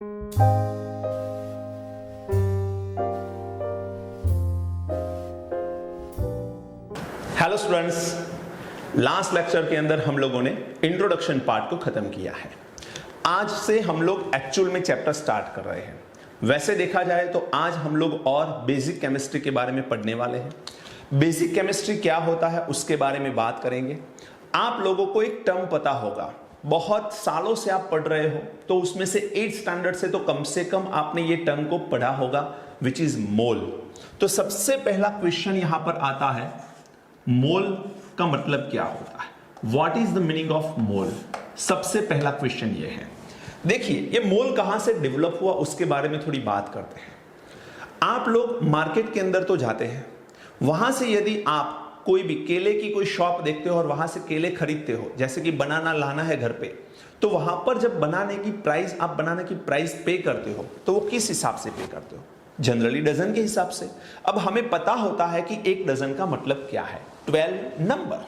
Hello students, last lecture के अंदर हम लोगों ने इंट्रोडक्शन पार्ट को खत्म किया है। आज से हम लोग एक्चुअल में चैप्टर स्टार्ट कर रहे हैं। वैसे देखा जाए तो आज हम लोग और बेसिक केमिस्ट्री के बारे में पढ़ने वाले हैं। बेसिक केमिस्ट्री क्या होता है उसके बारे में बात करेंगे। आप लोगों को एक टर्म पता होगा, बहुत सालों से आप पढ़ रहे हो तो उसमें से 8th स्टैंडर्ड से तो कम से कम आपने ये टर्म को पढ़ा होगा, विच इज मोल। तो सबसे पहला क्वेश्चन यहां पर आता है, मोल का मतलब क्या होता है, what is the meaning of mole. सबसे पहला क्वेश्चन ये है। देखिए, ये मोल कहां से डेवलप हुआ उसके बारे में थोड़ी बात करते हैं। आप लोग मार्केट के अंदर तो जाते हैं, वहां से यदि आप कोई भी केले की कोई शॉप देखते हो और वहां से केले खरीदते हो, जैसे कि बनाना लाना है घर पे, तो वहां पर जब बनाने की प्राइस पे करते हो तो वो किस हिसाब से पे करते हो? जनरली डजन के हिसाब से। अब हमें पता होता है कि एक डजन का मतलब क्या है, 12 number,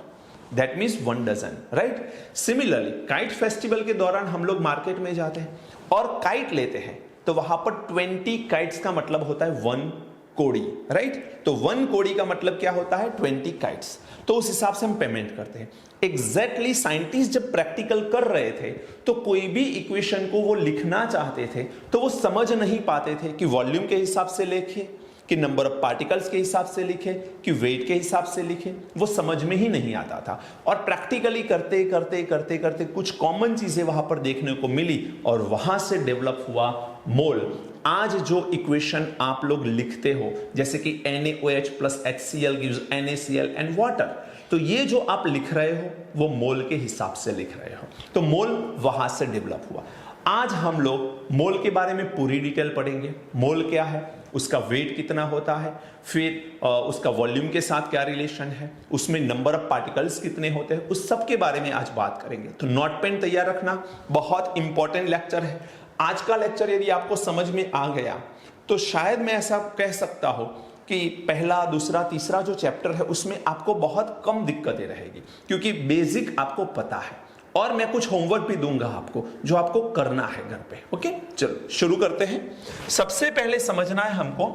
that means 1 dozen, right. Similarly kite festival के दौरान हम लोग मार्केट में जाते हैं और काइट लेते हैं तो वहां पर 20 काइट्स का मतलब होता है 1 कोड़ी, राइट। तो 1 कोड़ी का मतलब क्या होता है, 20 काइट्स। तो उस हिसाब से हम पेमेंट करते हैं। एग्जैक्टली साइंटिस्ट जब प्रैक्टिकल कर रहे थे तो कोई भी इक्वेशन को वो लिखना चाहते थे तो वो समझ नहीं पाते थे कि वॉल्यूम के हिसाब से लिखे, कि नंबर ऑफ पार्टिकल्स के हिसाब से लिखे, कि वेट के हिसाब से लिखे, वो समझ में ही नहीं आता था। और प्रैक्टिकली करते करते करते करते कुछ कॉमन चीजें वहां पर देखने को मिली और वहां से डेवलप हुआ मोल। आज जो इक्वेशन आप लोग लिखते हो, जैसे कि NaOH plus HCl gives NaCl and water, तो ये जो आप लिख रहे हो वो मोल के हिसाब से लिख रहे हो। तो मोल वहां से डेवलप हुआ। आज हम लोग मोल के बारे में पूरी डिटेल पढ़ेंगे। मोल क्या है, उसका वेट कितना होता है, फिर उसका वॉल्यूम के साथ क्या रिलेशन है, उसमें नंबर ऑफ पार्टिकल्स कितने होते हैं, उस सब के बारे में आज बात करेंगे। तो नोट पेन तैयार रखना, बहुत इंपॉर्टेंट लेक्चर है। आज का लेक्चर यदि आपको समझ में आ गया तो शायद मैं ऐसा कह सकता हूं कि पहला, दूसरा, तीसरा जो चैप्टर है उसमें आपको बहुत कम दिक्कतें रहेगी, क्योंकि बेसिक आपको पता है। और मैं कुछ होमवर्क भी दूंगा आपको जो आपको करना है घर पे। ओके, चलो शुरू करते हैं। सबसे पहले समझना है हमको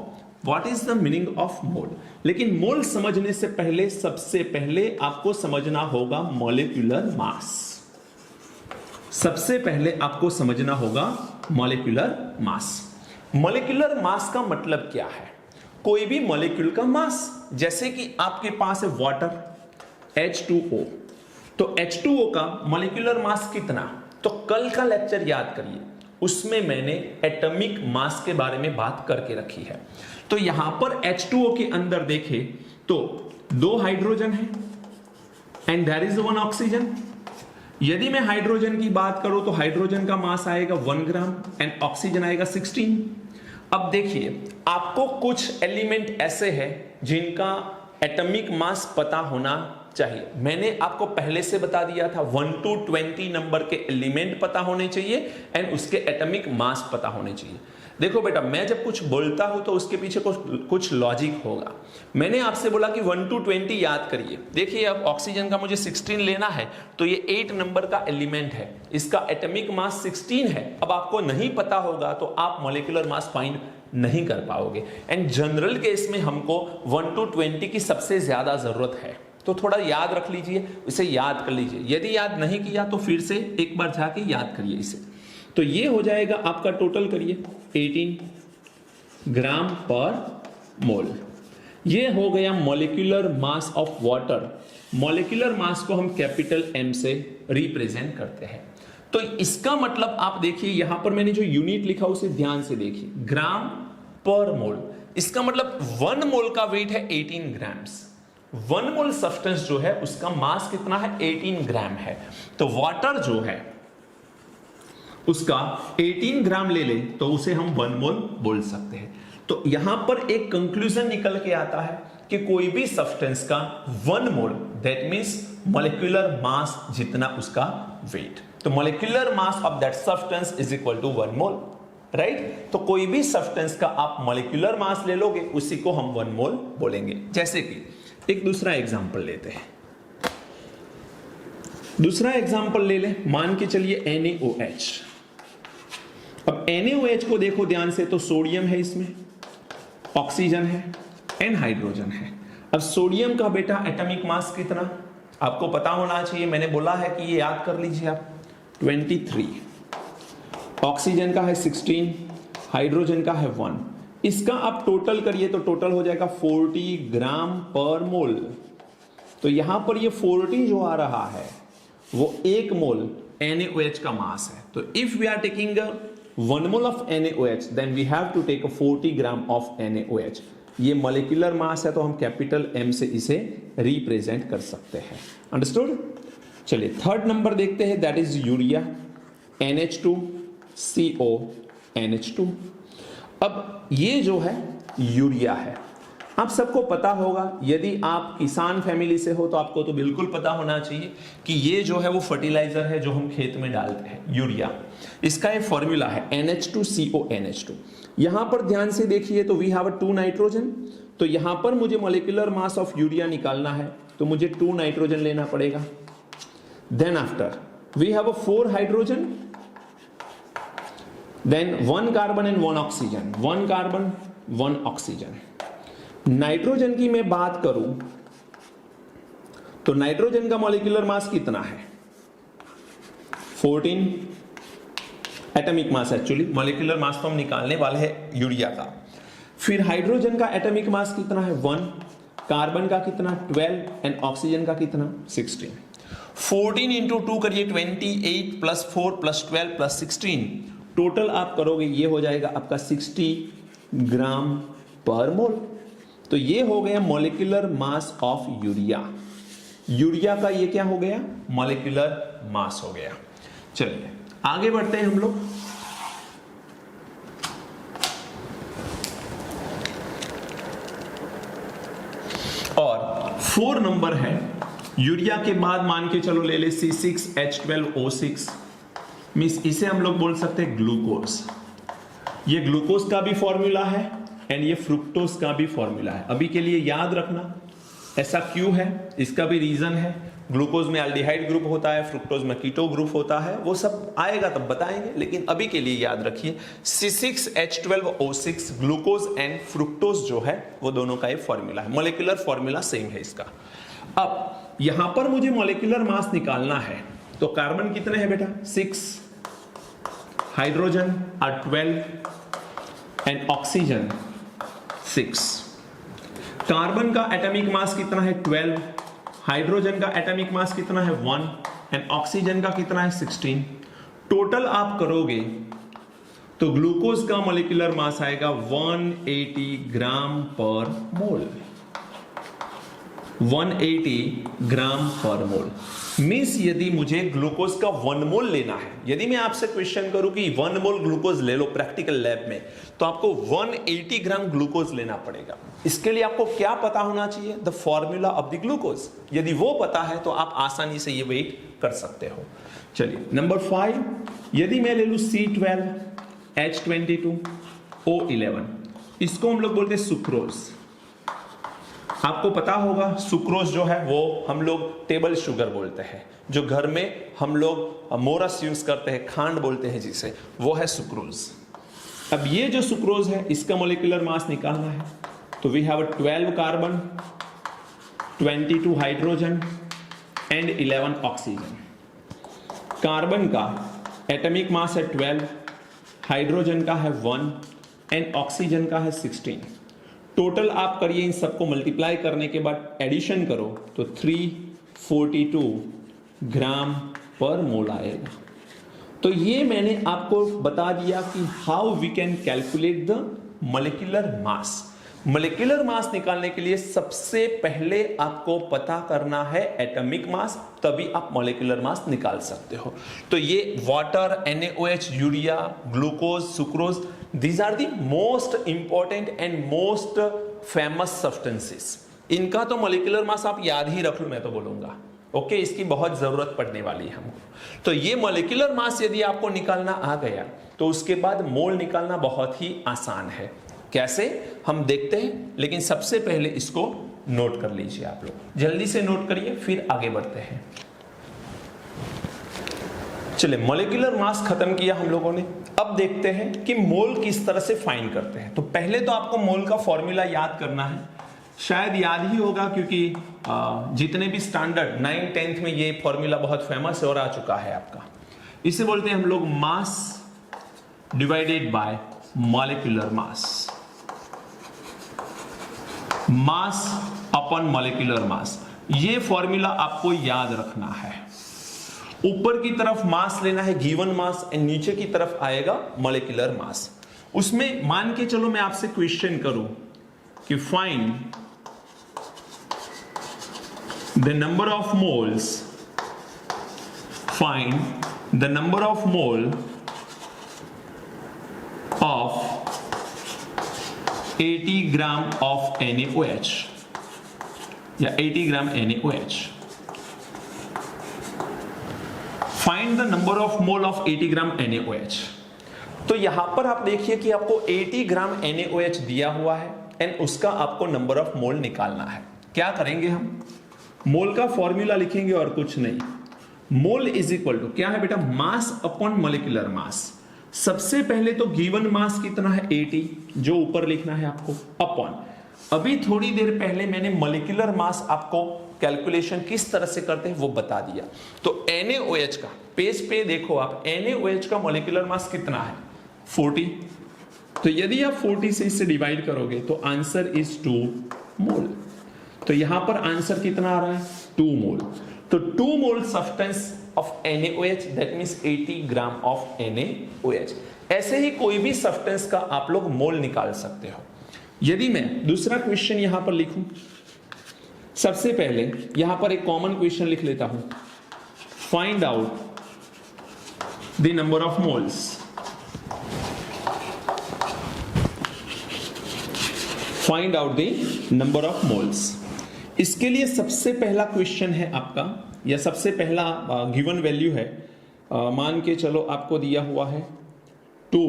what is the meaning of mole. लेकिन मोल समझने से पहले सबसे पहले आपको समझना होगा मॉलिक्यूलर मास। सबसे पहले आपको समझना होगा मॉलिक्यूलर मास। मॉलिक्यूलर मास का मतलब क्या है? कोई भी मॉलिक्यूल का मास, जैसे कि आपके पास है वाटर H2O, तो H2O का मॉलिक्यूलर मास कितना? तो कल का लेक्चर याद करिए, उसमें मैंने एटॉमिक मास के बारे में बात करके रखी है। तो यहां पर H2O के अंदर देखें तो 2 हाइड्रोजन है एंड देयर इज 1 ऑक्सीजन। यदि मैं हाइड्रोजन की बात करूं तो हाइड्रोजन का मास आएगा 1 ग्राम एंड ऑक्सीजन आएगा 16। अब देखिए, आपको कुछ एलिमेंट ऐसे हैं जिनका एटॉमिक मास पता होना चाहिए। मैंने आपको पहले से बता दिया था 1 to 20 नंबर के एलिमेंट पता होने चाहिए एंड उसके एटॉमिक मास पता होने चाहिए। देखो बेटा, मैं जब कुछ बोलता हूं तो उसके पीछे कुछ लॉजिक होगा। मैंने आपसे बोला कि 1 to 20 याद करिए। देखिए, अब ऑक्सीजन का मुझे 16 लेना है तो ये 8 नंबर का एलिमेंट है, इसका एटॉमिक मास 16 है। अब आपको नहीं पता होगा तो आप मॉलिक्यूलर मास फाइंड नहीं कर पाओगे। एंड जनरल केस में हमको 1 to 20 की सबसे ज्यादा जरूरत है, तो थोड़ा याद रख लीजिए, इसे याद कर लीजिए। यदि याद नहीं किया तो फिर से एक बार जाके याद करिए इसे। तो ये हो जाएगा आपका, टोटल करिए 18 ग्राम पर मोल। ये हो गया molecular mass of water. Molecular mass को हम कैपिटल M से रिप्रेजेंट करते हैं। तो इसका मतलब आप देखिए, यहां पर मैंने जो यूनिट लिखा उसे ध्यान से देखिए, ग्राम पर मोल। इसका मतलब 1 मोल का वेट है 18 ग्राम्स। 1 मोल सब्सटेंस जो है उसका मास कितना है, 18 ग्राम है। तो वाटर जो है उसका 18 ग्राम ले लें तो उसे हम 1 मोल बोल सकते हैं। तो यहां पर एक कंक्लूजन निकल के आता है कि कोई भी सब्सटेंस का 1 mole, that means molecular mass जितना उसका वेट। तो molecular mass of that substance is equal to 1 mole, right. तो कोई भी सब्सटेंस का आप मॉलिक्यूलर मास ले लोगे, उसी को हम 1 मोल बोलेंगे। जैसे कि एक दूसरा एग्जांपल लेते हैं। दूसरा एग्जांपल ले लें, मान के चलिए NaOH। अब NaOH को देखो ध्यान से, तो सोडियम है इसमें, ऑक्सीजन है एंड हाइड्रोजन है। अब सोडियम का बेटा एटॉमिक मास कितना आपको पता होना चाहिए, मैंने बोला है कि ये याद कर लीजिए आप, 23। ऑक्सीजन का है 16, हाइड्रोजन का है 1। इसका आप टोटल करिए तो टोटल हो जाएगा 40 ग्राम पर मोल। तो यहां पर ये 40 जो आ रहा है वो 1 मोल NaOH का मास है। तो if we are taking 1 mole of NaOH then we have to take 40 gram of NaOH। ये मॉलिक्यूलर मास है तो हम कैपिटल M से इसे रिप्रेजेंट कर सकते हैं। अंडरस्टूड? चलिए थर्ड नंबर देखते हैं, that is urea, NH2CO NH2। अब ये जो है यूरिया है, आप सबको पता होगा, यदि आप किसान फैमिली से हो तो आपको तो बिल्कुल पता होना चाहिए कि ये जो है वो फर्टिलाइजर है जो हम खेत में डालते हैं, यूरिया। इसका ये फॉर्मूला है NH2CO NH2। यहां पर ध्यान से देखिए तो वी हैव 2 नाइट्रोजन, तो यहां पर मुझे मॉलिक्यूलर मास ऑफ यूरिया निकालना है तो मुझे 2 नाइट्रोजन लेना पड़ेगा। Then after we have 4 hydrogen, then 1 carbon and 1 oxygen, 1 carbon 1 oxygen. Nitrogen की मैं बात करूं तो नाइट्रोजन का मॉलिक्यूलर मास कितना है? 14 atomic mass, actually molecular mass तो हम निकालने वाले हैं यूरिया का। फिर हाइड्रोजन का एटॉमिक मास कितना है? 1, कार्बन का कितना? 12 एंड ऑक्सीजन का कितना? 16। 14 इंटू 2 करिए 28 प्लस 4 प्लस 12 प्लस 16, टोटल आप करोगे ये हो जाएगा आपका 60 ग्राम पर मोल। तो ये हो गया molecular mass of urea. Urea का ये क्या हो गया? मॉलिक्यूलर मास हो गया। चलिए आगे बढ़ते हैं हम लोग। और 4 नंबर है, यूरिया के बाद मान के चलो ले ले C6H12O6, मींस इसे हम लोग बोल सकते हैं ग्लूकोज। ये ग्लूकोज का भी फॉर्मूला है एंड ये फ्रुक्टोज का भी फॉर्मूला है। अभी के लिए याद रखना ऐसा क्यों है, इसका भी रीजन है। ग्लूकोज में एल्डिहाइड ग्रुप होता है, फ्रुक्टोज में कीटो ग्रुप होता है, वो सब आएगा तब बताएंगे, लेकिन अभी के लिए याद रखिए C6H12O6 ग्लूकोज एंड फ्रुक्टोज जो है वो दोनों का एक फॉर्मूला है, मॉलिक्यूलर फॉर्मूला सेम है इसका। अब यहां पर मुझे मॉलिक्यूलर मास निकालना है तो कार्बन कितने हैं बेटा? 6, hydrogen are 12 and oxygen 6। Carbon का एटॉमिक मास कितना है? 12, हाइड्रोजन का एटॉमिक मास कितना है? 1 एंड ऑक्सीजन का कितना है? 16। टोटल आप करोगे तो ग्लूकोज का मॉलिक्यूलर मास आएगा 180 ग्राम पर मोल, 180 ग्राम पर मोल। मींस यदि मुझे ग्लूकोज का 1 मोल लेना है, यदि मैं आपसे क्वेश्चन करूं कि 1 मोल ग्लूकोज ले लो प्रैक्टिकल लैब में, तो आपको 180 ग्राम ग्लूकोज लेना पड़ेगा। इसके लिए आपको क्या पता होना चाहिए? The formula of the glucose. यदि वो पता है तो आप आसानी से ये वेट कर सकते हो। चलिए नंबर 5, यदि मैं ले लूं C12H22O11, इसको हम लोग बोलते हैं सुक्रोज। आपको पता होगा सुक्रोज जो है वो हम लोग टेबल शुगर बोलते हैं, जो घर में हम लोग मोरस यूज करते हैं, खांड बोलते हैं जिसे, वो है सुक्रोज। अब ये जो सुक्रोज है इसका मॉलिक्यूलर मास निकालना है तो we have 12 carbon, 22 hydrogen and 11 oxygen. Carbon का एटॉमिक मास है 12, हाइड्रोजन का है 1 एंड ऑक्सीजन का है 16। टोटल आप करिए, इन सबको मल्टीप्लाई करने के बाद एडिशन करो तो 342 ग्राम पर मोल आएगा। तो ये मैंने आपको बता दिया कि how we can calculate the molecular mass. Molecular mass निकालने के लिए सबसे पहले आपको पता करना है एटॉमिक मास, तभी आप मॉलिक्यूलर मास निकाल सकते हो। तो ये water, NaOH, urea, glucose, sucrose, these are the most important and most famous substances। इनका तो मॉलिक्यूलर मास आप याद ही रख लो, मैं तो बोलूंगा ओके, इसकी बहुत जरूरत पड़ने वाली है हमको। तो ये मॉलिक्यूलर मास यदि आपको निकालना आ गया तो उसके बाद मोल निकालना बहुत ही आसान है। कैसे हम देखते हैं, लेकिन सबसे पहले इसको नोट कर लीजिए, आप लोग जल्दी से नोट करिए फिर आगे बढ़ते हैं। चलिए मॉलिक्यूलर मास खत्म किया हम लोगों ने। अब देखते हैं कि मोल किस तरह से फाइंड करते हैं। तो पहले तो आपको मोल का फॉर्मूला याद करना है, शायद याद ही होगा क्योंकि जितने भी स्टैंडर्ड 9th 10th में ये फॉर्मूला बहुत फेमस और आ चुका है आपका। इसे बोलते हैं हम लोग mass divided by molecular mass, mass upon molecular मास। ये फॉर्मूला आपको याद रखना है। ऊपर की तरफ मास लेना है, गिवन मास, एंड नीचे की तरफ आएगा मॉलिक्यूलर मास। उसमें मान के चलो मैं आपसे क्वेश्चन करूं कि find the number of moles, find the number of mole of 80 gram of NaOH या 80 ग्राम NaOH। Find the number of mole of 80 gram NaOH। तो यहां पर आप देखिए कि आपको 80 ग्राम NaOH दिया हुआ है एंड उसका आपको नंबर ऑफ मोल निकालना है। क्या करेंगे हम? मोल का फॉर्मूला लिखेंगे और कुछ नहीं। मोल इज इक्वल टू क्या है बेटा? मास अपॉन मॉलिक्यूलर मास। सबसे पहले तो गिवन मास कितना है? 80, जो ऊपर लिखना है आपको, अपॉन अभी थोड़ी देर पहले मैंने मॉलिक्यूलर मास आपको कैलकुलेशन किस तरह से करते हैं वो बता दिया। तो NaOH का पेज पे देखो आप, NaOH का मॉलिक्यूलर मास कितना है? 40। तो यदि आप 40 से इससे डिवाइड करोगे तो आंसर इज 2 मोल। तो यहां पर आंसर कितना आ रहा है? 2 मोल। तो 2 mole substance of NaOH, that means 80 gram of NaOH। ऐसे ही कोई भी सब्सटेंस का आप लोग मोल निकाल सकते हो। यदि मैं दूसरा क्वेश्चन यहां पर लिखूं, सबसे पहले यहां पर एक कॉमन क्वेश्चन लिख लेता हूं, find out the number of moles, find out the number of moles. इसके लिए सबसे पहला क्वेश्चन है आपका, या सबसे पहला गिवन वैल्यू है, मान के चलो आपको दिया हुआ है 2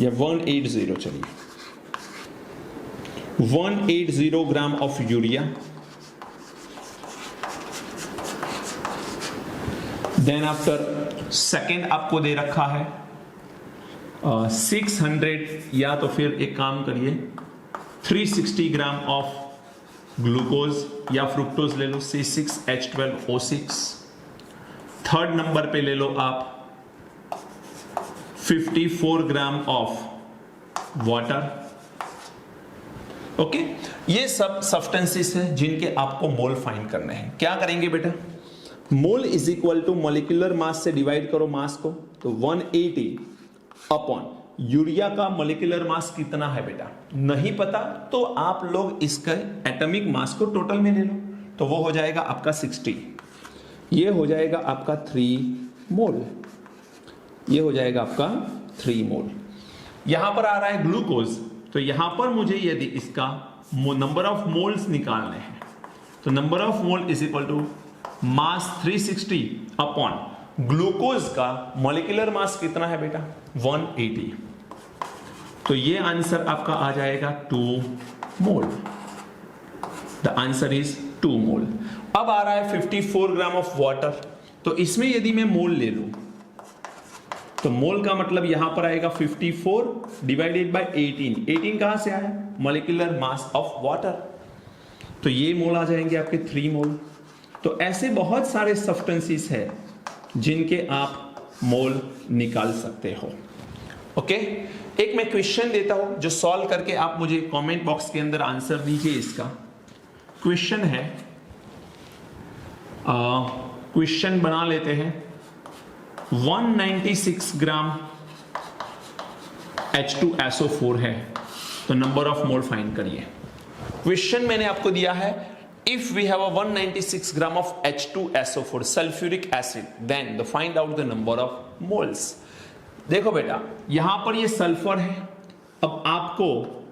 या 180, चलिए 180 gram of urea, then after second आपको दे रखा है 600, या तो फिर एक काम करिए 360 ग्राम ऑफ ग्लूकोज या फ्रुक्टोज ले लो, C6H12O6। थर्ड नंबर पे ले लो आप 54 ग्राम ऑफ वाटर। ओके, ये सब सब्सटेंसेस हैं जिनके आपको मोल फाइंड करने हैं। क्या करेंगे बेटा? Mole is equal to molecular mass से डिवाइड करो मास को, तो 180 अपॉन यूरिया का मॉलिक्यूलर मास कितना है बेटा? नहीं पता तो आप लोग इसका एटॉमिक मास को टोटल में ले लो, तो वो हो जाएगा आपका 60। ये हो जाएगा आपका 3 मोल, ये हो जाएगा आपका 3 मोल। यहां पर आ रहा है ग्लूकोज, तो यहां पर मुझे यदि इसका नंबर ऑफ मोल्स निकालने हैं, तो number of mole is equal to mass 360 upon glucose का मॉलिक्यूलर मास कितना है बेटा? 180। तो ये आंसर आपका आ जाएगा 2 मोल। द आंसर इज 2 मोल। अब आ रहा है 54 ग्राम ऑफ वाटर, तो इसमें यदि मैं मोल ले लूं तो मोल का मतलब यहां पर आएगा 54 डिवाइडेड बाय 18। 18 कहां से आया? मॉलिक्यूलर मास ऑफ वाटर, तो ये मोल आ जाएंगे आपके 3 मोल। तो ऐसे बहुत सारे सब्सटेंसेस हैं जिनके आप मोल निकाल सकते हो। ओके, एक मैं क्वेश्चन देता हूं जो सॉल्व करके आप मुझे कमेंट बॉक्स के अंदर आंसर दीजिए। इसका क्वेश्चन है, क्वेश्चन बना लेते हैं, 196 ग्राम H2SO4 है, तो नंबर ऑफ मोल फाइंड करिए। क्वेश्चन मैंने आपको दिया है, if we have a 196 gram of H2SO4 sulfuric acid, then the find out the number of moles। देखो बेटा, यहां पर ये सल्फर है। अब आपको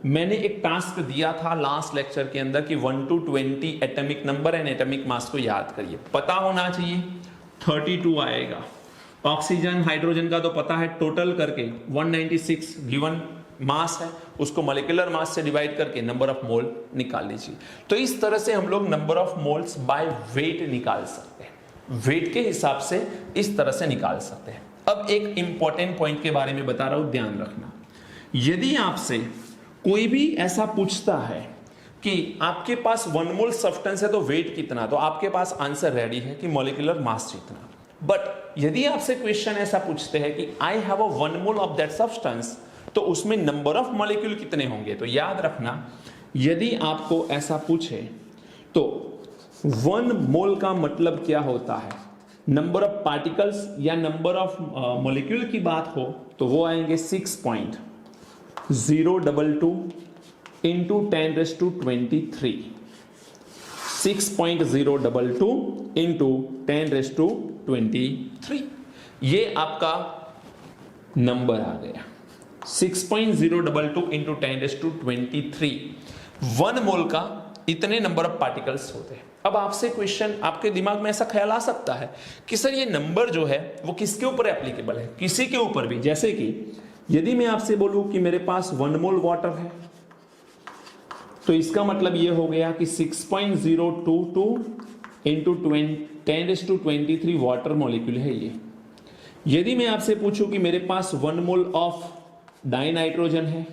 मैंने एक टास्क दिया था लास्ट लेक्चर के अंदर कि 1 to 20 atomic number and atomic mass को याद करिए। पता होना चाहिए 32 आएगा। ऑक्सीजन हाइड्रोजन का तो पता है, टोटल करके 196 गिवन मास है, उसको मॉलिक्यूलर मास से डिवाइड करके नंबर ऑफ मोल निकाल लीजिए। तो इस तरह से हम लोग number of moles by weight निकाल सकते हैं। वेट के हिसाब से इस तरह से निकाल सकते हैं। अब एक इंपॉर्टेंट पॉइंट के बारे में बता रहा हूं, ध्यान रखना। यदि आपसे कोई भी ऐसा पूछता है कि आपके पास 1 मोल सब्सटेंस है तो वेट कितना, तो आपके पास आंसर रेडी है कि मॉलिक्यूलर मास जितना। बट यदि आपसे क्वेश्चन ऐसा पूछते हैं कि आई have a 1 mole of that substance, तो उसमें नंबर ऑफ मॉलिक्यूल कितने होंगे, तो याद रखना यदि आपको ऐसा पूछे तो 1 मोल का मतलब क्या होता है, नंबर ऑफ पार्टिकल्स या नंबर ऑफ मॉलिक्यूल की बात हो तो वो आएंगे 6.022 इंटू 10⁻23, 6.022 इंटू 10⁻23, ये आपका नंबर आ गया 6.022 इंटू 10⁻23। 1 मोल का इतने नंबर ऑफ पार्टिकल्स होते हैं। अब आपसे क्वेश्चन, आपके दिमाग में ऐसा ख्याल आ सकता है कि सर ये नंबर जो है वो किसके ऊपर एप्लीकेबल है, किसी के ऊपर भी। जैसे कि यदि मैं आपसे बोलूं कि मेरे पास 1 मोल वाटर है, तो इसका मतलब ये हो गया कि 6.022 इंटू 10⁻23 वाटर मॉलिक्यूल है ये। यदि मैं आपसे पूछूं कि मेरे पास 1 मोल ऑफ डाइनाइट्रोजन है,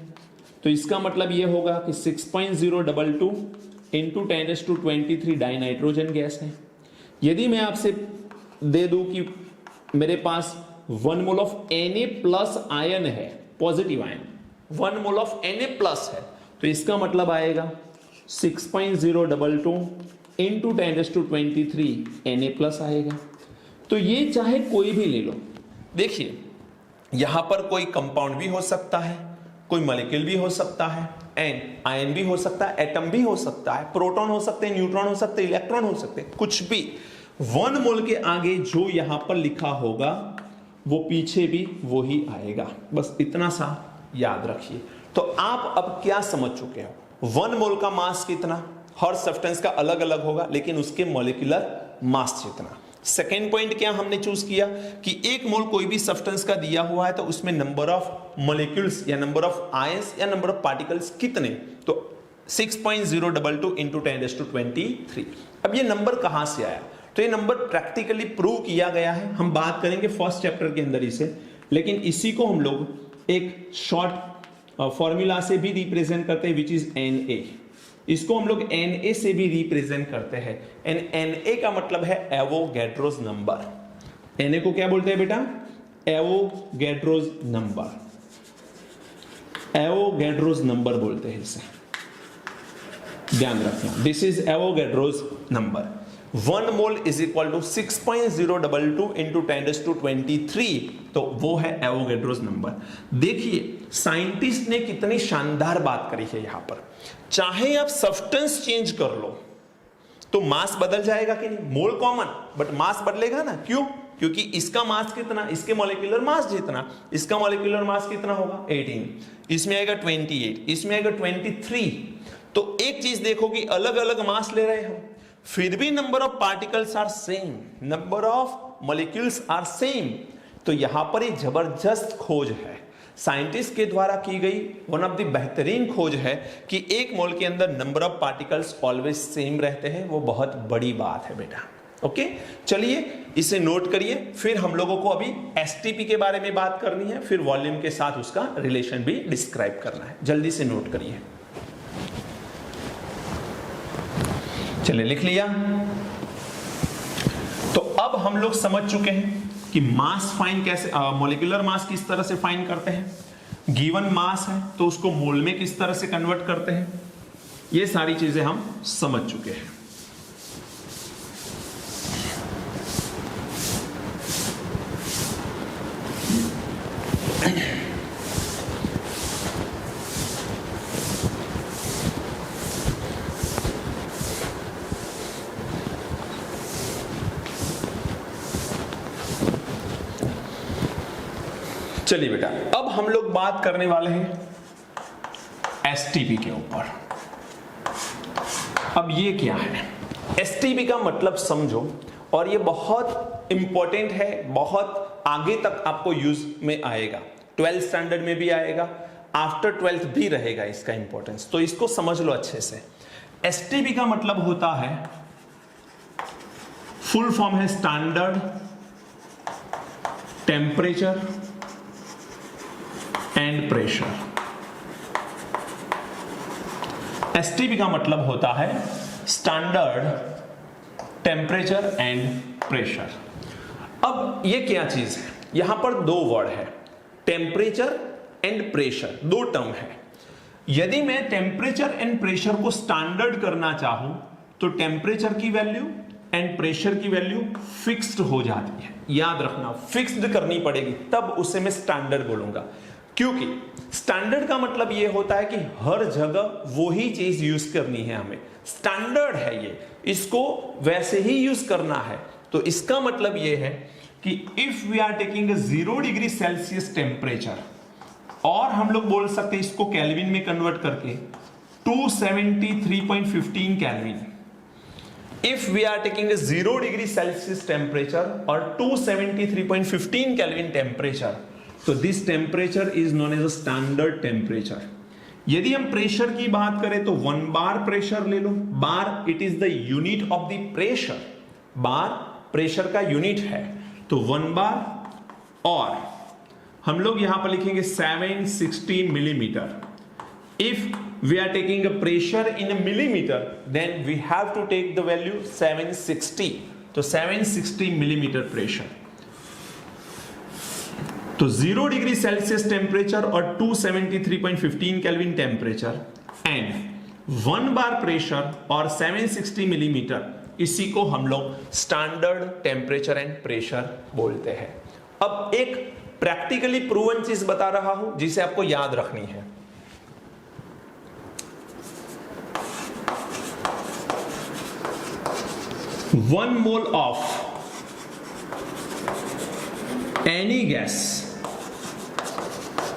तो इसका मतलब ये होगा कि 6.022 इंटू 10⁻23 डाइनाइट्रोजन गैस है। यदि मैं आपसे दे दूं कि मेरे पास 1 मोल ऑफ Na+ आयन है, positive ion, 1 mole of Na+ है, तो इसका मतलब आएगा 6.022 इंटू 10⁻23 Na+ आएगा। तो ये चाहे कोई भी ले लो, देखिए यहां पर कोई कंपाउंड भी हो सकता है, कोई मॉलिक्यूल भी हो सकता है, एंड आयन भी हो सकता है, एटम भी हो सकता है, प्रोटॉन हो सकते हैं, न्यूट्रॉन हो सकते हैं, इलेक्ट्रॉन हो सकते हैं, कुछ भी। 1 मोल के आगे जो यहां पर लिखा होगा वो पीछे भी वही आएगा, बस इतना सा याद रखिए। तो आप अब क्या समझ चुके हो, 1 मोल का मास कितना, हर सब्सटेंस का अलग अलग होगा, लेकिन उसके मॉलिक्यूलर मास जितना। सेकेंड पॉइंट क्या हमने चूज किया कि 1 मोल कोई भी सब्सटेंस का दिया हुआ है तो उसमें नंबर ऑफ मॉलिक्यूल्स या नंबर ऑफ आयंस या नंबर ऑफ पार्टिकल्स कितने, तो 6.022 इंटू 10⁻23। अब ये नंबर कहां से आया, तो ये नंबर प्रैक्टिकली प्रूव किया गया है, हम बात करेंगे फर्स्ट चैप्टर के अंदर इसे, लेकिन इसी को हम लोग एक शॉर्ट फॉर्मूला से भी रिप्रेजेंट करते हैं, विच इज Na। इसको हम लोग Na से भी रिप्रेजेंट करते हैं, एंड Na का मतलब है एवोगैड्रोस नंबर। Na को क्या बोलते हैं बेटा, एवोगैड्रोस नंबर, एवोगैड्रोस नंबर बोलते हैं इसे, ध्यान रखना, this is Avogadro's number. 1 mole is equal to 6.022 into 10⁻23, तो वो है एवोगैड्रोस नंबर। देखिए साइंटिस्ट ने कितनी शानदार बात करी है यहां पर, चाहे आप सब्सटेंस चेंज कर लो तो मास बदल जाएगा कि नहीं, मोल कॉमन बट मास बदलेगा ना, क्यों, क्योंकि इसका मास कितना, इसके मॉलिक्यूलर मास जितना, इसका मॉलिक्यूलर मास कितना होगा 18, इसमें आएगा 28, इसमें आएगा 23। तो एक चीज देखो कि अलग अलग मास ले रहे हो, फिर भी number of particles are same, number of molecules are same. तो यहां पर एक जबरदस्त खोज है, साइंटिस्ट के द्वारा की गई वन ऑफ द बेहतरीन खोज है कि 1 मोल के अंदर number of particles always same रहते हैं। वो बहुत बड़ी बात है बेटा। ओके, चलिए इसे नोट करिए। फिर हम लोगों को अभी एसटीपी के बारे में बात करनी है, फिर वॉल्यूम के साथ उसका रिलेशन भी डिस्क्राइब करना है। जल्दी से नोट करिए। चलिए लिख लिया। तो अब हम लोग समझ चुके हैं कि मास फाइंड कैसे, मॉलिक्यूलर मास किस तरह से फाइंड करते हैं, गिवन मास है तो उसको मोल में किस तरह से कन्वर्ट करते हैं, ये सारी चीजें हम समझ चुके हैं। चलिए बेटा, अब हम लोग बात करने वाले हैं एसटीपी के ऊपर। अब ये क्या है, एसटीपी का मतलब समझो, और ये बहुत इंपॉर्टेंट है, बहुत आगे तक आपको यूज में आएगा, 12th स्टैंडर्ड में भी आएगा, आफ्टर 12th भी रहेगा इसका इंपॉर्टेंस, तो इसको समझ लो अच्छे से। एसटीपी का मतलब होता है फुल फॉर्म है standard temperature and pressure. STP का मतलब होता है स्टैंडर्ड टेम्परेचर एंड प्रेशर। अब ये क्या चीज है, यहां पर दो वर्ड है, टेम्परेचर एंड प्रेशर, दो टर्म है। यदि मैं टेम्परेचर एंड प्रेशर को स्टैंडर्ड करना चाहूं तो टेम्परेचर की वैल्यू एंड प्रेशर की वैल्यू फिक्स्ड हो जाती है। याद रखना, फिक्स्ड करनी पड़ेगी, तब उसे मैं स्टैंडर्ड बोलूंगा। क्योंकि स्टैंडर्ड का मतलब यह होता है कि हर जगह वही चीज यूज करनी है, हमें स्टैंडर्ड है ये, इसको वैसे ही यूज करना है। तो इसका मतलब यह है कि if we are taking 0 degree Celsius temperature, और हम लोग बोल सकते हैं इसको केल्विन में कन्वर्ट करके 273.15 kelvin. If we are taking a 0 degree Celsius temperature or 273.15 Kelvin temperature, तो this temperature is known as a standard temperature। यदि हम प्रेशर की बात करें तो 1 बार प्रेशर ले लो, bar it is the unit of the pressure, bar pressure का यूनिट है, तो 1 बार, और हम लोग यहां पर लिखेंगे 760 millimetre. If we are taking a pressure in a millimeter, then we have to take the value 760. तो 760 मिलीमीटर प्रेशर। तो 0 डिग्री सेल्सियस टेम्परेचर और 273.15 kelvin temperature and 1 bar pressure और 760 मिलीमीटर, इसी को हम लोग स्टैंडर्ड टेम्परेचर एंड प्रेशर बोलते हैं। अब एक प्रैक्टिकली प्रूवन चीज बता रहा हूं जिसे आपको याद रखनी है। 1 mole of any gas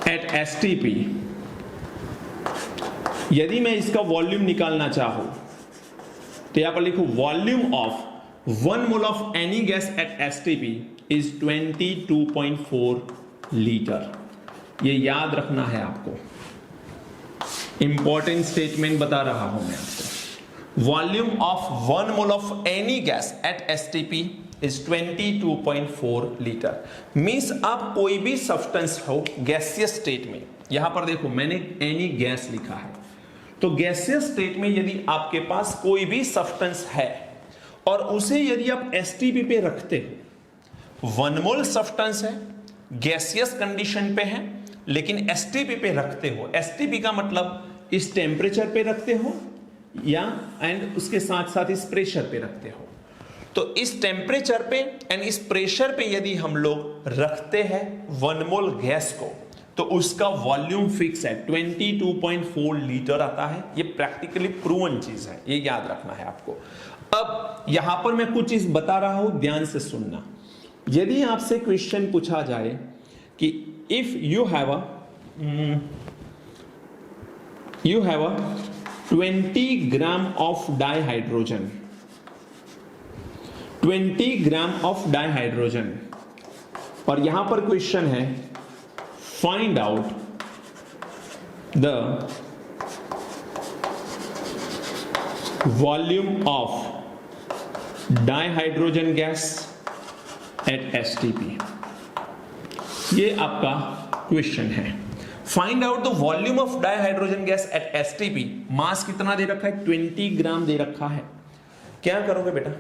at STP, यदि मैं इसका वॉल्यूम निकालना चाहूं तो यहां पर लिखूं volume of 1 mole of any gas at STP is 22.4 litre. ये याद रखना है आपको, इंपॉर्टेंट स्टेटमेंट बता रहा हूं मैं आपको। Volume of 1 mole of any gas at STP is 22.4 litre. Means आप कोई भी सब्सटेंस हो गैसियस स्टेट में, यहां पर देखो मैंने एनी गैस लिखा है, तो गैसियस स्टेट में यदि आपके पास कोई भी सब्सटेंस है और उसे यदि आप STP पे रखते हो, 1 मोल सब्सटेंस है, गैसियस कंडीशन पे है, लेकिन STP पे रखते हो, STP का मतलब इस टेम्परेचर पे रखते हो या एंड उसके साथ साथ इस प्रेशर पे रखते हो, तो इस टेम्परेचर पे एंड इस प्रेशर पे यदि हम लोग रखते हैं 1 मोल गैस को, तो उसका वॉल्यूम फिक्स है, 22.4 लीटर आता है। ये प्रैक्टिकली प्रूवन चीज है, ये याद रखना है आपको। अब यहां पर मैं कुछ चीज बता रहा हूं, ध्यान से सुनना। यदि आपसे क्वेश्चन पूछा जाए कि if you have a 20 gram of dihydrogen, 20 gram of dihydrogen, और यहां पर क्वेश्चन है find out the volume of dihydrogen gas at STP। ये आपका क्वेश्चन है। Find out the volume of dihydrogen gas at STP। मास कितना दे रखा है? 20 ग्राम दे रखा है। क्या करोगे बेटा,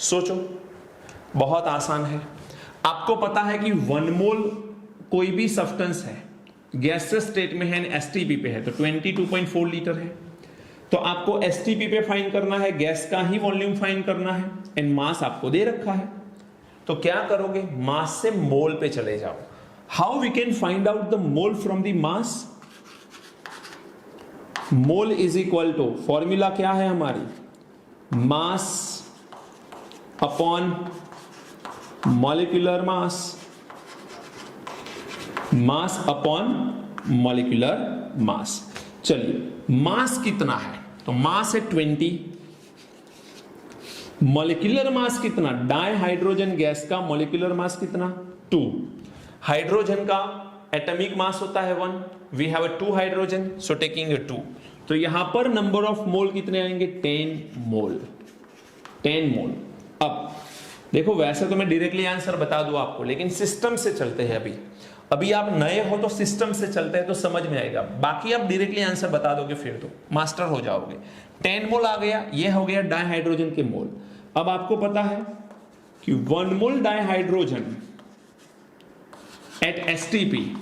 सोचो, बहुत आसान है। आपको पता है कि 1 मोल कोई भी सब्सटेंस है, गैसियस स्टेट में है, STP पे है, तो 22.4 लीटर है। तो आपको STP पे फाइंड करना है, गैस का ही वॉल्यूम फाइंड करना है, एंड मास आपको दे रखा है। तो क्या करोगे, मास से मोल पे चले जाओ। How we can find out the mole from the mass? Mole is equal to, formula क्या है हमारी, mass upon molecular mass, mass upon molecular mass. चलिए, मास कितना है? तो मास है 20, मॉलिक्यूलर मास कितना? डाइहाइड्रोजन गैस का मॉलिक्यूलर मास कितना? 2। हाइड्रोजन का एटॉमिक मास होता है 1, we have 2 hydrogen, so taking 2। तो यहां पर नंबर ऑफ मोल कितने आएंगे? 10 मोल, 10 मोल। अब देखो, वैसे तो मैं डायरेक्टली आंसर बता दूं आपको, लेकिन सिस्टम से चलते हैं। अभी आप नए हो तो सिस्टम से चलते हैं तो समझ में आएगा, बाकी आप डायरेक्टली आंसर बता दोगे फिर तो मास्टर हो जाओगे। 10 मोल आ गया, ये हो गया डाइहाइड्रोजन के मोल। अब आपको पता है कि 1 mole dihydrogen at STP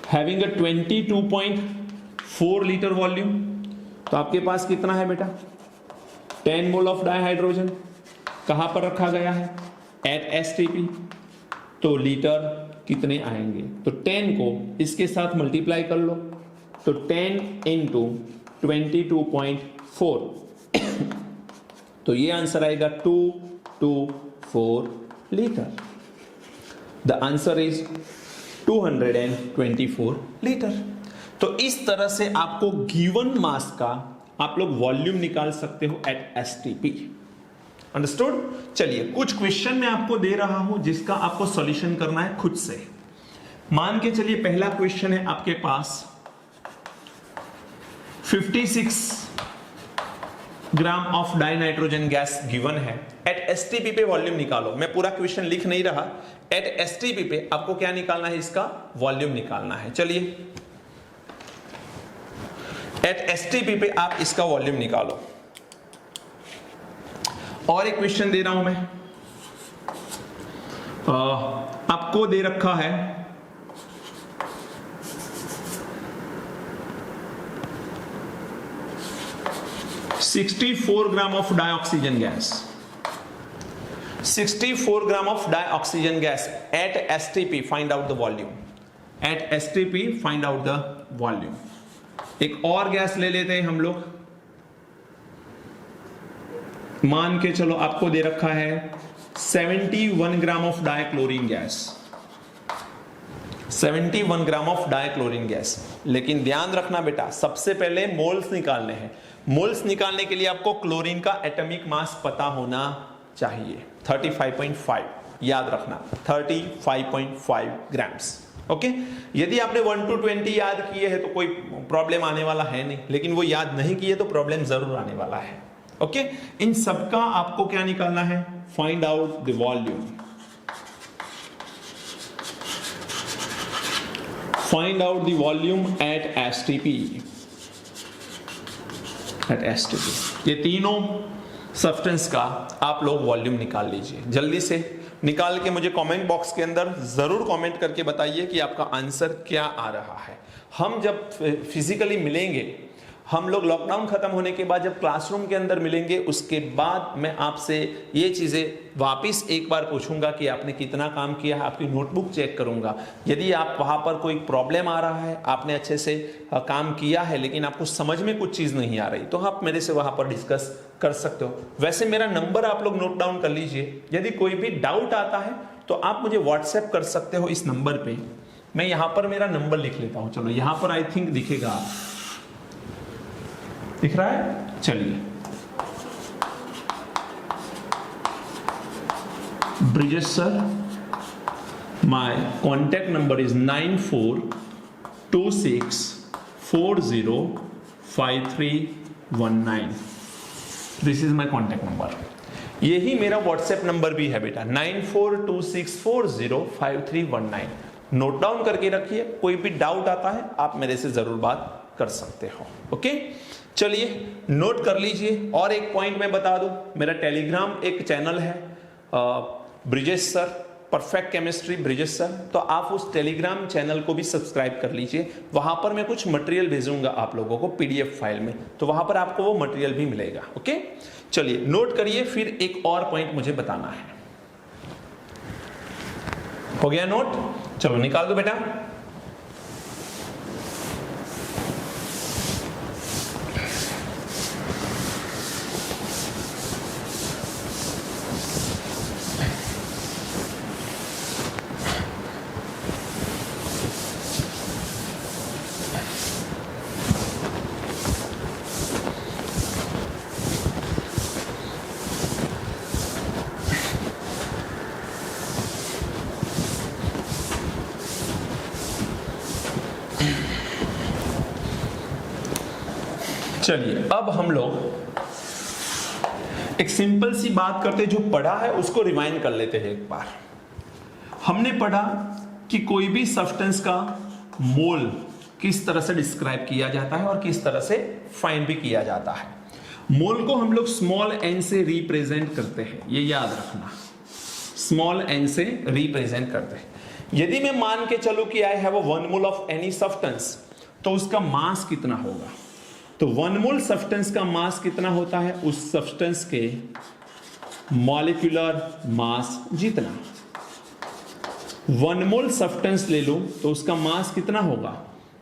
having a 22.4 litre volume, तो आपके पास कितना है बेटा? 10 मोल ऑफ डाइहाइड्रोजन कहां पर रखा गया है? Eight STP. तो लीटर कितने आएंगे? तो 10 को इसके साथ मल्टीप्लाई कर लो, तो 10 इंटू 22.4 तो ये आंसर आएगा 224 litre. The answer is 224 litre. तो इस तरह से आपको गिवन मास का आप लोग वॉल्यूम निकाल सकते हो एट एसटीपी। अंडरस्टूड? चलिए, कुछ क्वेश्चन मैं आपको दे रहा हूं जिसका आपको सॉल्यूशन करना है खुद से। मान के चलिए, पहला क्वेश्चन है आपके पास 56 gram of dinitrogen gas given है, एट एसटीपी पे वॉल्यूम निकालो। मैं पूरा क्वेश्चन लिख नहीं रहा, एट एसटीपी पे आपको क्या निकालना है? इसका वॉल्यूम निकालना है। चलिए, एट एसटीपी पे आप इसका वॉल्यूम निकालो। और एक क्वेश्चन दे रहा हूं मैं, आपको दे रखा है 64 gram of dioxygen gas, 64 gram of dioxygen gas at STP, find out the volume. At STP find out the volume. एक और गैस ले लेते हैं हम लोग, मान के चलो आपको दे रखा है 71 gram of dichlorine gas, 71 gram of dichlorine gas. लेकिन ध्यान रखना बेटा, सबसे पहले मोल्स निकालने हैं। मोल्स निकालने के लिए आपको क्लोरीन का एटॉमिक मास पता होना चाहिए, 35.5, याद रखना 35.5 ग्राम्स। ओके, यदि आपने 1 to 20 याद किए हैं तो कोई प्रॉब्लम आने वाला है नहीं, लेकिन वो याद नहीं किए तो प्रॉब्लम जरूर आने वाला है। ओके, इन सबका आपको क्या निकालना है? Find out the volume. Find out the volume at STP. At STP ये तीनों सब्सटेंस का आप लोग वॉल्यूम निकाल लीजिए। जल्दी से निकाल के मुझे कमेंट बॉक्स के अंदर जरूर कमेंट करके बताइए कि आपका आंसर क्या आ रहा है। हम जब फिजिकली मिलेंगे, हम लोग लॉकडाउन खत्म होने के बाद जब क्लासरूम के अंदर मिलेंगे, उसके बाद मैं आपसे ये चीज़ें वापस एक बार पूछूंगा कि आपने कितना काम किया है, आपकी नोटबुक चेक करूंगा। यदि आप वहाँ पर कोई प्रॉब्लम आ रहा है, आपने अच्छे से काम किया है लेकिन आपको समझ में कुछ चीज़ नहीं आ रही, तो आप मेरे से वहाँ पर डिस्कस कर सकते हो। वैसे मेरा नंबर आप लोग नोट डाउन कर लीजिए, यदि कोई भी डाउट आता है तो आप मुझे व्हाट्सएप कर सकते हो इस नंबर पर। मैं यहाँ पर मेरा नंबर लिख लेता हूँ, चलो यहाँ पर आई थिंक दिखेगा, दिख रहा है? चलिए, Brijesh sir, my contact number is 9426405319। This is my contact number. यही मेरा व्हाट्सएप नंबर भी है बेटा, 9426405319। नोट डाउन करके रखिए, कोई भी डाउट आता है आप मेरे से जरूर बात कर सकते हो। ओके, चलिए नोट कर लीजिए। और एक पॉइंट मैं बता दूं, मेरा टेलीग्राम एक चैनल है Brijesh sir, perfect chemistry Brijesh sir, तो आप उस टेलीग्राम चैनल को भी सब्सक्राइब कर लीजिए। वहां पर मैं कुछ मटेरियल भेजूंगा आप लोगों को पीडीएफ फाइल में, तो वहां पर आपको वो मटेरियल भी मिलेगा। ओके, चलिए नोट करिए। फिर एक और पॉइंट मुझे बताना है। हो गया नोट? चलो निकाल दो बेटा। चलिए अब हम लोग एक सिंपल सी बात करते, जो पढ़ा है उसको रिवाइंड कर लेते हैं एक बार। हमने पढ़ा कि कोई भी सब्सटेंस का मोल किस तरह से डिस्क्राइब किया जाता है और किस तरह से फाइंड भी किया जाता है। मोल को हम लोग स्मॉल एन से रिप्रेजेंट करते हैं, ये याद रखना, स्मॉल एन से रिप्रेजेंट करते हैं। यदि मैं मान के चलूं कि आई have a 1 mole of any substance, तो उसका मास कितना होगा? तो 1 मोल सब्सटेंस का मास कितना होता है? उस सब्सटेंस के मॉलिक्यूलर मास जितना। 1 मोल सब्सटेंस ले लो तो उसका मास कितना होगा?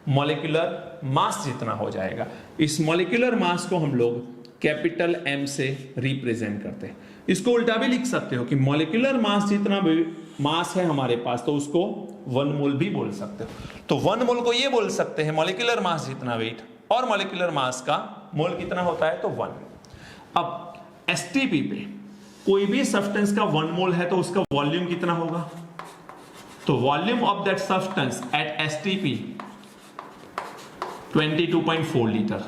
मॉलिक्यूलर मास जितना हो जाएगा। इस मॉलिक्यूलर मास को हम लोग कैपिटल M से रिप्रेजेंट करते हैं। इसको उल्टा भी लिख सकते हो कि मॉलिक्यूलर मास जितना मास है हमारे पास, तो उसको 1 मोल भी बोल सकते हो। तो 1 मोल को ये बोल सकते हैं मॉलिक्यूलर मास जितना वेट, और मॉलिक्यूलर मास का मोल कितना होता है तो 1। अब एसटीपी पे कोई भी सब्सटेंस का 1 मोल है तो उसका वॉल्यूम कितना होगा? तो volume of that substance eight STP 22.4 litre.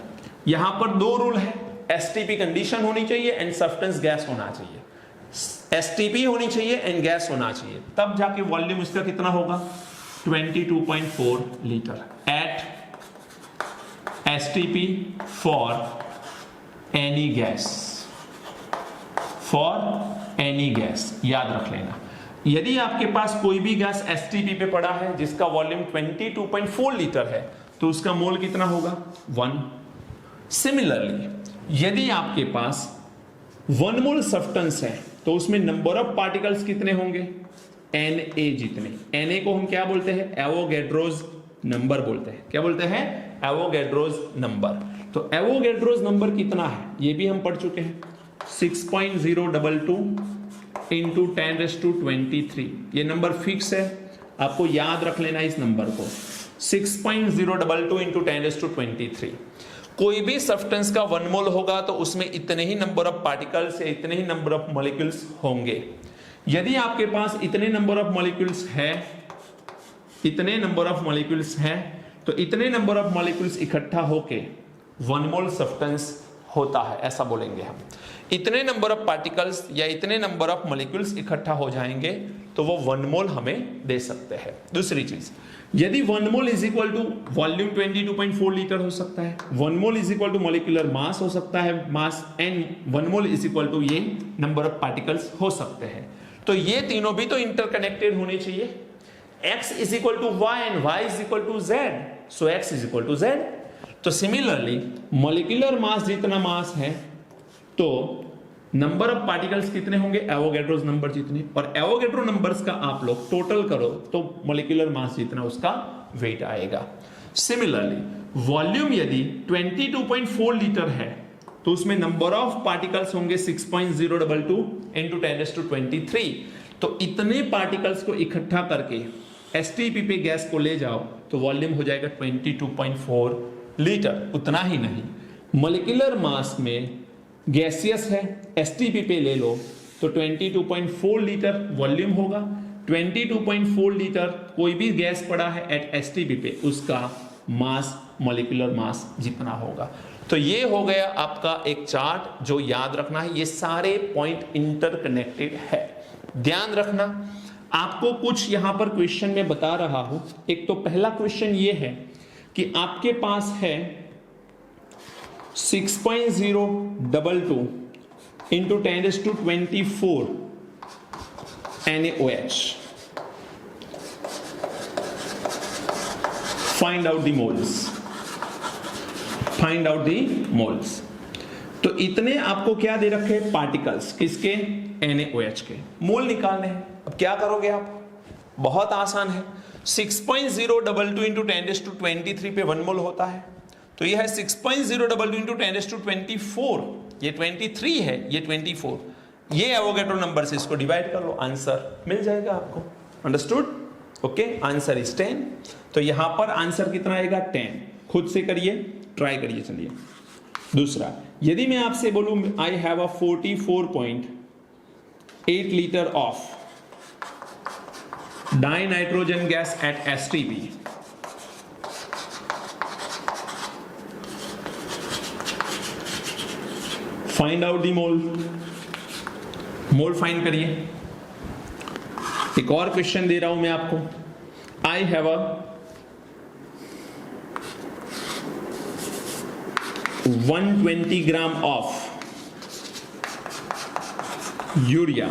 यहां पर 2 रूल है, एसटीपी कंडीशन होनी चाहिए एंड सब्सटेंस गैस होना चाहिए। एसटीपी होनी चाहिए एंड गैस होना चाहिए, तब जाके वॉल्यूम इसका कितना होगा? 22.4 litre at STP for any gas, for any gas, याद रख लेना। यदि आपके पास कोई भी गैस एसटीपी पे पड़ा है जिसका वॉल्यूम 22.4 लीटर है, तो उसका मोल कितना होगा? 1। सिमिलरली यदि आपके पास 1 मोल सब्सटेंस है तो उसमें नंबर ऑफ पार्टिकल्स कितने होंगे? Na जितने। Na को हम क्या बोलते हैं? एवोगैड्रोज नंबर बोलते हैं। क्या बोलते हैं? Avogadro's number. तो एवोगैड्रोज नंबर कितना है ये भी हम पढ़ चुके हैं, 6.022 इंटू 10⁻23। ये नंबर फिक्स है, आपको याद रख लेना इस नंबर को, 6.022 इंटू 10⁻23। कोई भी सब्सटेंस का 1 मोल होगा तो उसमें इतने ही नंबर ऑफ पार्टिकल्स या इतने ही नंबर ऑफ मॉलिक्यूल्स होंगे। यदि आपके पास इतने नंबर ऑफ मॉलिक्यूल्स है, इतने नंबर ऑफ मॉलिक्यूल्स है, तो इतने नंबर ऑफ मॉलिक्यूल्स इकट्ठा होके 1 मोल सब्सटेंस होता है, ऐसा बोलेंगे हम। इतने नंबर ऑफ पार्टिकल्स या इतने नंबर ऑफ मॉलिक्यूल्स इकट्ठा हो जाएंगे तो वो 1 मोल हमें दे सकते हैं। दूसरी चीज, यदि 1 mole is equal to volume 22.4 litre हो सकता है, 1 mole is equal to molecular mass हो सकता है, mass, and 1 mole is equal to ये नंबर ऑफ पार्टिकल्स हो सकते हैं। तो ये तीनों भी तो इंटरकनेक्टेड होने चाहिए। x is equal to y and y is equal to z, so x is equal to z। तो सिमिलरली मॉलिक्यूलर मास जितना मास है तो नंबर ऑफ पार्टिकल्स कितने होंगे? एवोगैड्रोस नंबर जितने, और एवोगैड्रो नंबर्स का आप लोग टोटल करो तो मॉलिक्यूलर मास जितना उसका वेट आएगा। सिमिलरली वॉल्यूम यदि 22.4 लीटर है तो उसमें नंबर ऑफ पार्टिकल्स होंगे 6.022 इंटू 10⁻23। तो इतने पार्टिकल्स को इकट्ठा करके एसटीपी पे गैस को ले जाओ तो वॉल्यूम हो जाएगा 22.4 लीटर। उतना ही नहीं, मॉलिक्यूलर मास में गैसियस है, एसटीपी पे ले लो तो 22.4 लीटर वॉल्यूम होगा। 22.4 लीटर कोई भी गैस पड़ा है एट एसटीपी पे, उसका मास मॉलिक्यूलर मास जितना होगा। तो ये हो गया आपका एक चार्ट जो याद रखना है। ये सारे पॉइंट इंटरकनेक्टेड है, ध्यान रखना। आपको कुछ यहां पर क्वेश्चन में बता रहा हूं। एक तो पहला क्वेश्चन ये है कि आपके पास है 6.022 into 10⁻24 NaOH। Find out the moles, find out the moles. तो इतने आपको क्या दे रखे? पार्टिकल्स, किसके? NaOH के। मोल निकालने हैं। अब क्या करोगे आप? बहुत आसान है। 6.022 इंटू 10⁻23 पे 1 मोल होता है, तो ये है 6.022 इंटू 10⁻24। ये 23 है, ये 24। ये एवोगैड्रो नंबर से इसको डिवाइड कर लो, आंसर मिल जाएगा आपको। अंडरस्टूड? Okay, answer is 10। तो यहां पर आंसर कितना आएगा? 10। खुद से करिए, ट्राई करिए। चलिए दूसरा, यदि मैं आपसे बोलूं आई have a 44.8 litre of dinitrogen gas at STP, find out the mole. Mole find करिए। एक और क्वेश्चन दे रहा हूं मैं आपको, आई have a 120 gram of urea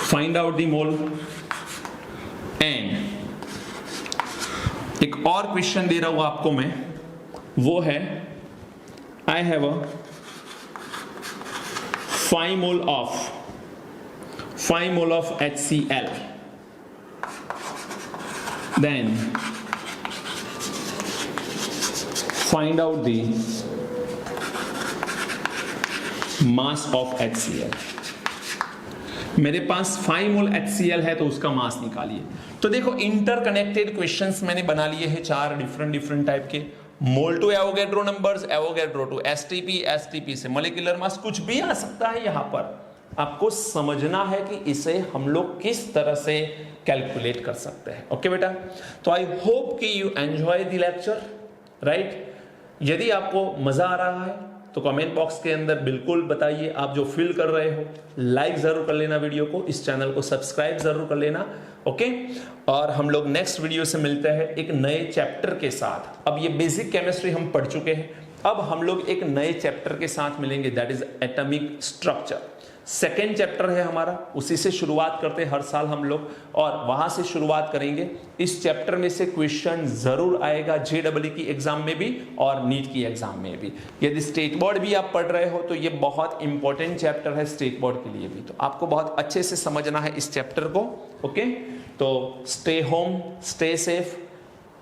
find out the mole. And एक और क्वेश्चन दे रहा हूं आपको मैं, वो है I have a 5 mole of HCl, then find out the mass of HCl। मेरे पास 5 मोल HCl है तो उसका मास निकालिए। तो देखो इंटरकनेक्टेड क्वेश्चंस मैंने बना लिए हैं 4 डिफरेंट टाइप के। Mole to Avogadro numbers, Avogadro to STP से मॉलिक्यूलर मास, कुछ भी आ सकता है। यहां पर आपको समझना है कि इसे हम लोग किस तरह से कैलकुलेट कर सकते हैं। ओके बेटा, तो आई होप कि you enjoy the lecture, right. यदि आपको मजा आ रहा है तो कमेंट बॉक्स के अंदर बिल्कुल बताइए। आप जो फील कर रहे हो, लाइक जरूर कर लेना वीडियो को, इस चैनल को सब्सक्राइब जरूर कर लेना। ओके, और हम लोग नेक्स्ट वीडियो से मिलते हैं एक नए चैप्टर के साथ। अब ये बेसिक केमिस्ट्री हम पढ़ चुके हैं, अब हम लोग एक नए चैप्टर के साथ मिलेंगे, that is atomic structure. Second chapter है हमारा, उसी से शुरुआत करते हैं हर साल हम लोग, और वहां से शुरुआत करेंगे। इस चैप्टर में से क्वेश्चन जरूर आएगा JEE की एग्जाम में भी और नीट की एग्जाम में भी। यदि स्टेट बोर्ड भी आप पढ़ रहे हो तो ये बहुत इंपॉर्टेंट चैप्टर है स्टेट बोर्ड के लिए भी, तो आपको बहुत अच्छे से समझना है इस चैप्टर को। ओके, तो स्टे होम, स्टे सेफ,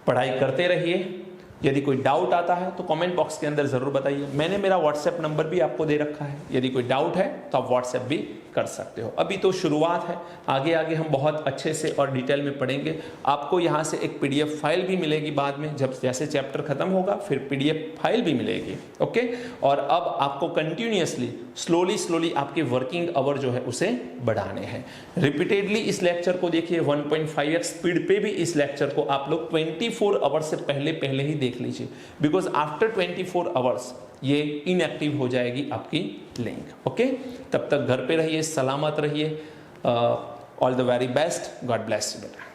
पढ़ाई करते रहिए। यदि कोई डाउट आता है तो कमेंट बॉक्स के अंदर जरूर बताइए। मैंने मेरा व्हाट्सएप नंबर भी आपको दे रखा है, यदि कोई डाउट है तो आप व्हाट्सएप भी कर सकते हो। अभी तो शुरुआत है, आगे आगे हम बहुत अच्छे से और डिटेल में पढ़ेंगे। आपको यहाँ से एक PDF फाइल भी मिलेगी बाद में, जब जैसे चैप्टर खत्म होगा फिर PDF फाइल भी मिलेगी। ओके, और अब आपको कंटिन्यूअसली स्लोली आपके वर्किंग आवर जो है उसे बढ़ाने हैं। रिपीटेडली इस लेक्चर को देखिए, 1.5x स्पीड पे भी इस लेक्चर को आप लोग 24 आवर्स से पहले ही देख लीजिए, बिकॉज आफ्टर 24 आवर्स ये इनएक्टिव हो जाएगी आपकी लिंक। ओके, तब तक घर पे रहिए, सलामत रहिए। All the very best, God bless you बेटा।